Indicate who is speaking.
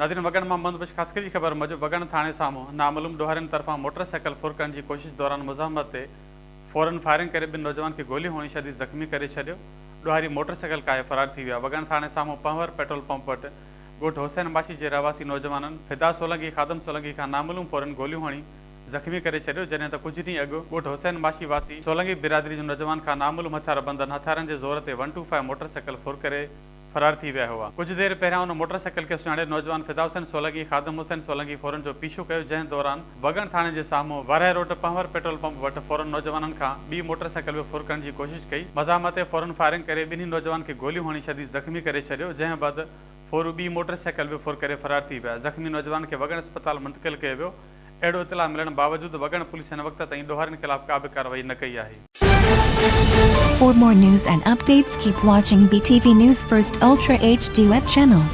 Speaker 1: नाज़रीन वगण मां बंदोबस्त ख़ासि की ख़बर मूजिब वगण थाणे साम्हूं नामालूम ॾोहारियुनि तरफ़ां मोटरसाइकिल फुर करण जी कोशिश दौरान मुज़ाहमत ते फ़ौरन फायरिंग करे ॿिनि नौजवान खे गोली हणी शदीद ज़ख़्मी करे छॾियो। ॾोहारी मोटरसाइकिल काए फ़रार थी विया। वगण थाणे साम्हूं पंवर पेट्रोल पंप वटि ॻोठ हुसैन बाशी जे रहवासी नौजवाननि फिदा सोलंगी खादम सोलंगी खां नामालूम फ़ौरन गोलियूं हणी ज़ख़्मी करे छॾियो, जॾहिं त कुझु ॾींहं अॻु ॻोठ हुसैन बाशी वासी सोलंगी बिरादरी जो नौजवान खां नामालूम हथियार बंदनि हथियारनि जे ज़ोर ते 125 मोटरसाइकिल फुर करे फरार थी विया हुआ। कुछ देर पहिरियां उन मोटरसाइकिल खे सुञाणे नौजवान फिदा हुसैन सोलंगी खादम हुसैन सोलंगी फ़ौरन जो पीछो कयो, जंहिं दौरान वगण थाणे जे साम्हूं वाराए रोड पंवर पेट्रोल पंप वटि फ़ौरन नौजवाननि खां ॿी मोटरसाइकिल बि फुर करण जी कोशिश कई। मज़ाहमत ते फ़ौरन फायरिंग करे ॿिन्ही नौजवान खे गोलियूं हणी शदीद ज़ख़्मी करे छॾियो, जंहिं बैदि फ़ौरू ॿी मोटरसाइकिल बि फुर करे फरार थी विया। ज़ख़्मी नौजवान खे वगण अस्पताल मुंतक़िल कयो वियो। अहिड़ो इतला मिलण बावजूदि वगण पुलिस हिन वक़्त ताईं ॾोहारियुनि ख़िलाफ़ का बि कार्रवाई न कई आहे।
Speaker 2: For more news and updates, keep watching BTV News First Ultra HD web channel.